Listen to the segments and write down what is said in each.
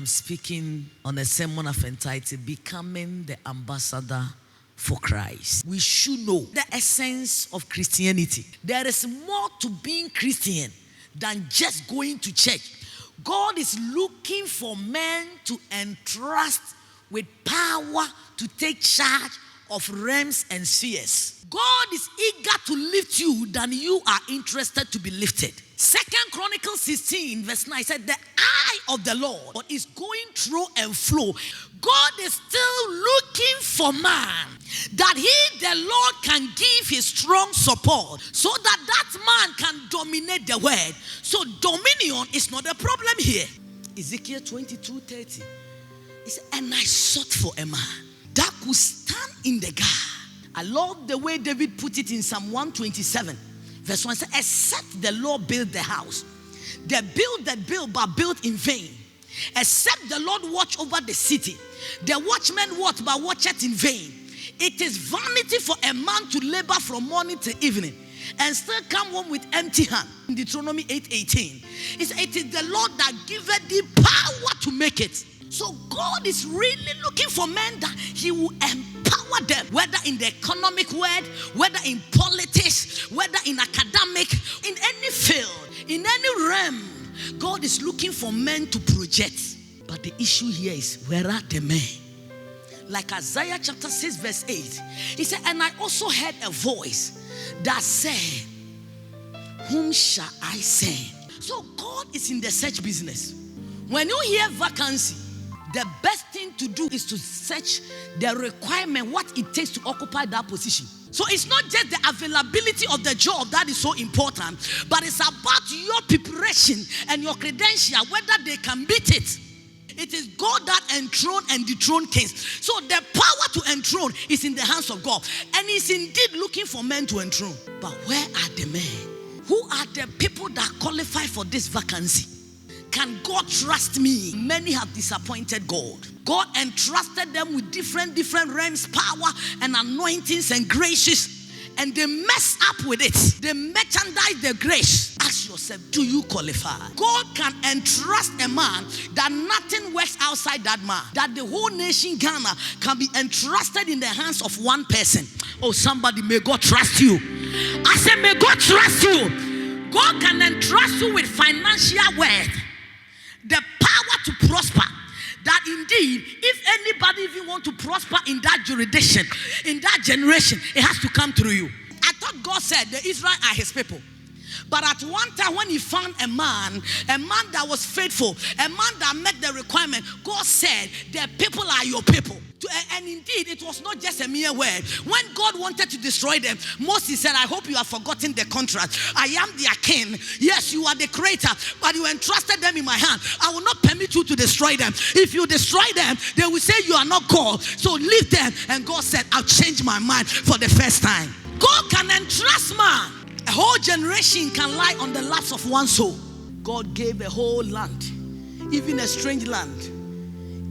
I'm speaking on a sermon I've entitled Becoming the Ambassador for Christ. We should know the essence of Christianity. There is more to being Christian than just going to church. God is looking for men to entrust with power to take charge of realms and spheres. God is eager to lift you than you are interested to be lifted. 2 Chronicles 16 verse 9 said, the eye of the Lord is going through and flow. God is still looking for man that he, the Lord, can give his strong support so that that man can dominate the word. So dominion is not a problem here. Ezekiel 22:30. He said, and I sought for a man that could stand in the gap. I love the way David put it in Psalm 127. Verse 1 says, except the Lord build the house, they build that build but built in vain. Except the Lord watch over the city, the watchman watch but watcheth in vain. It is vanity for a man to labor from morning to evening and still come home with empty hand. In Deuteronomy 8:18, it is the Lord that giveth thee power to make it. So God is really looking for men that he will empower them, whether in the economic world, whether in politics, whether in academic, in any field, in any realm. God is looking for men to project. But the issue here is, where are the men? Like Isaiah chapter 6 verse 8. He said, and I also heard a voice that said, whom shall I send? So God is in the search business. When you hear vacancy, the best thing to do is to search the requirement, what it takes to occupy that position. So it's not just the availability of the job that is so important, but it's about your preparation and your credential, whether they can beat it. It is God that enthrone and dethrone kings. So the power to enthrone is in the hands of God. And he's indeed looking for men to enthrone. But where are the men? Who are the people that qualify for this vacancy? Can God trust me? Many have disappointed God. God entrusted them with different realms, power and anointings and graces, and they mess up with it. They merchandise their grace. Ask yourself, do you qualify? God can entrust a man that nothing works outside that man. That the whole nation Ghana can be entrusted in the hands of one person. Oh, somebody, may God trust you. I said, may God trust you. God can entrust you with financial wealth, the power to prosper. That indeed, if anybody even want to prosper in that jurisdiction, in that generation, it has to come through you. I thought God said the Israel are his people. But at one time when he found a man that was faithful, a man that met the requirement, God said, the people are your people. And indeed, it was not just a mere word. When God wanted to destroy them, Moses said, I hope you have forgotten the contract. I am their king. Yes, you are the creator, but you entrusted them in my hand. I will not permit you to destroy them. If you destroy them, they will say you are not God. So leave them. And God said, I'll change my mind for the first time. God can entrust man. A whole generation can lie on the laps of one soul. God gave a whole land, even a strange land.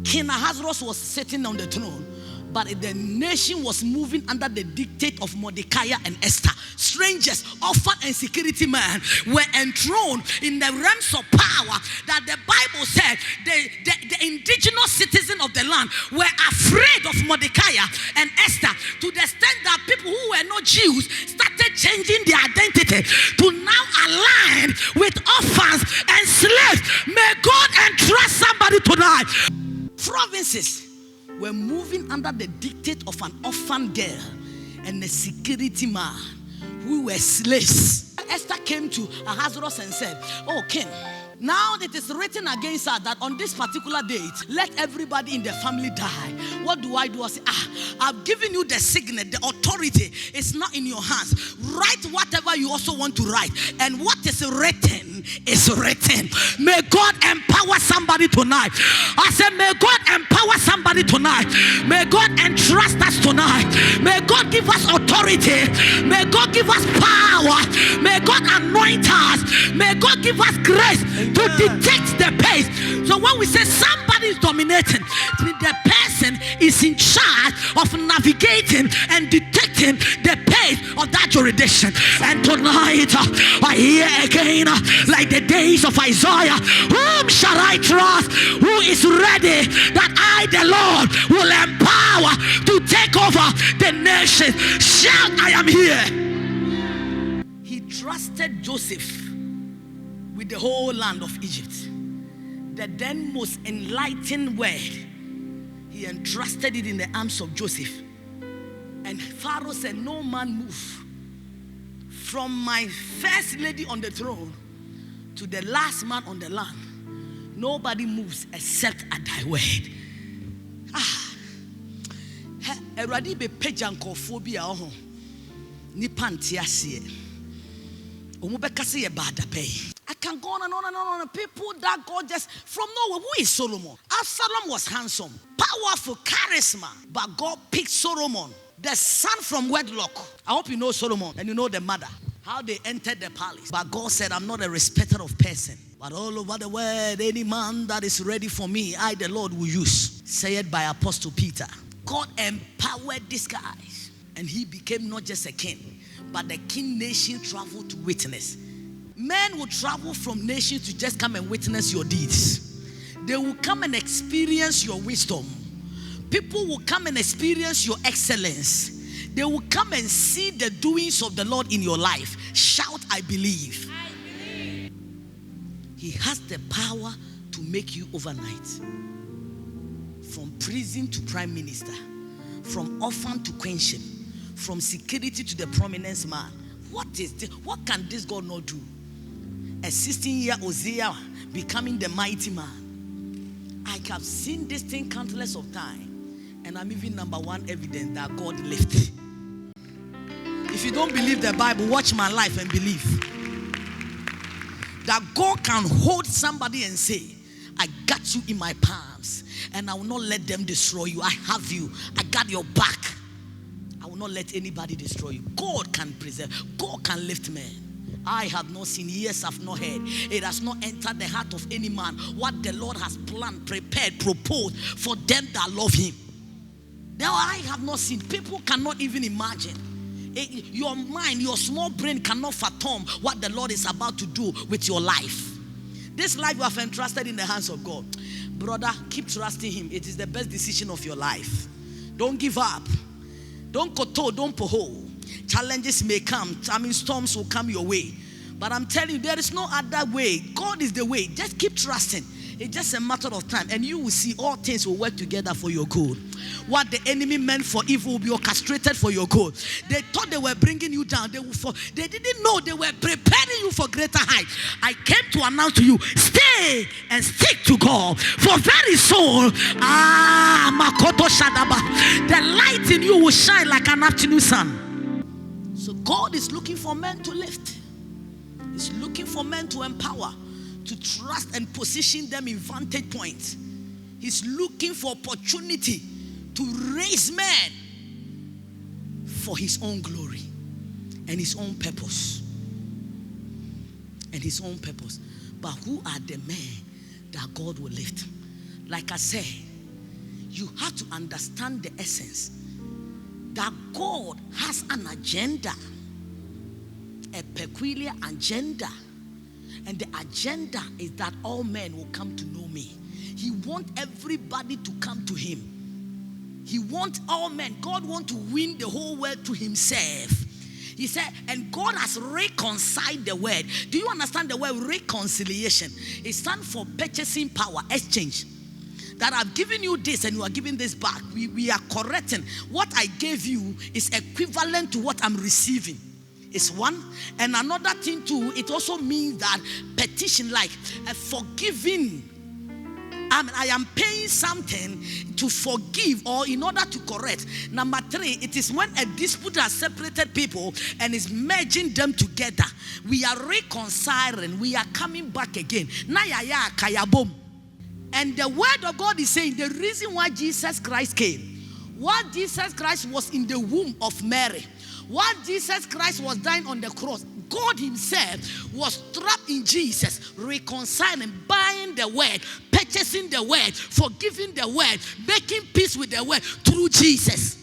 King Ahasuerus was sitting on the throne, but the nation was moving under the dictate of Mordecai and Esther. Strangers, orphan and security men were enthroned in the realms of power that the Bible said the indigenous citizens of the land were afraid of Mordecai and Esther, to the extent that people who were not Jews started changing their identity to now align with orphans and slaves. May God entrust somebody tonight. Provinces were moving under the dictate of an orphan girl and a security man who were slaves. Esther came to Ahasuerus and said, oh king, now it is written against her that on this particular date, let everybody in the family die. What do? I say, I've given you the signet, the authority is not in your hands. Write whatever you also want to write. And what is written is written. May God empower somebody tonight. I said, may God empower somebody tonight. May God entrust us tonight. May God give us authority. May God give us power. May God anoint us. May God give us grace to detect the pace. So when we say somebody Somebody is dominating. The person is in charge of navigating and detecting the pace of that jurisdiction. And tonight, I hear again, like the days of Isaiah, whom shall I trust? Who is ready that I, the Lord, will empower to take over the nation? Shout, I am here. He trusted Joseph with the whole land of Egypt. The then most enlightened word, he entrusted it in the arms of Joseph. And Pharaoh said, no man move from my first lady on the throne to the last man on the land. Nobody moves except at thy word. Eradi be pejankophobia oho ni pantiasie omubekase ye bada pay. I can go on and on and on. People that God just from nowhere. Who is Solomon? Absalom was handsome, powerful, charisma, but God picked Solomon, the son from wedlock. I hope you know Solomon and you know the mother, how they entered the palace. But God said, I'm not a respecter of person, but all over the world, any man that is ready for me, I, the Lord, will use. Said by Apostle Peter. God empowered this guy, and he became not just a king, but the king nation traveled to witness. Men will travel from nations to just come and witness your deeds. They will come and experience your wisdom. People will come and experience your excellence. They will come and see the doings of the Lord in your life. Shout, I believe. I believe. He has the power to make you overnight. From prison to prime minister. From orphan to quenching. From security to the prominence man. What is this? What can this God not do? A 16-year Hosea becoming the mighty man. I have seen this thing countless of times. And I'm even number one evidence that God lifted. If you don't believe the Bible, watch my life and believe. That God can hold somebody and say, I got you in my palms. And I will not let them destroy you. I have you. I got your back. I will not let anybody destroy you. God can preserve. God can lift men. I have not seen, ears have not heard. It has not entered the heart of any man what the Lord has planned, prepared, proposed for them that love him. Now I have not seen. People cannot even imagine. Your mind, your small brain cannot fathom what the Lord is about to do with your life. This life you have entrusted in the hands of God. Brother, keep trusting him. It is the best decision of your life. Don't give up. Don't koto, don't poho. Challenges may come. Storms will come your way. But I'm telling you, there is no other way. God is the way. Just keep trusting. It's just a matter of time. And you will see all things will work together for your good. What the enemy meant for evil will be orchestrated for your good. They thought they were bringing you down. They didn't know they were preparing you for greater height. I came to announce to you, stay and stick to God. For very soon, Makoto Shadaba, the light in you will shine like an afternoon sun. So God is looking for men to lift. He's looking for men to empower, to trust and position them in vantage points. He's looking for opportunity to raise men for his own glory and his own purpose. And his own purpose. But who are the men that God will lift? Like I said, you have to understand the essence that God has an agenda, a peculiar agenda. And the agenda is that all men will come to know me. He wants everybody to come to him. He wants all men. God wants to win the whole world to himself. He said, and God has reconciled the word. Do you understand the word reconciliation? It stands for purchasing power, exchange. That I've given you this and you are giving this back. We are correcting. What I gave you is equivalent to what I'm receiving. It's one. And another thing too, it also means that petition, like a forgiving. I am paying something to forgive or in order to correct. Number 3, it is when a dispute has separated people and is merging them together. We are reconciling. We are coming back again. And the word of God is saying the reason why Jesus Christ came, while Jesus Christ was in the womb of Mary, while Jesus Christ was dying on the cross, God himself was trapped in Jesus, reconciling, buying the word, purchasing the word, forgiving the word, making peace with the word through Jesus.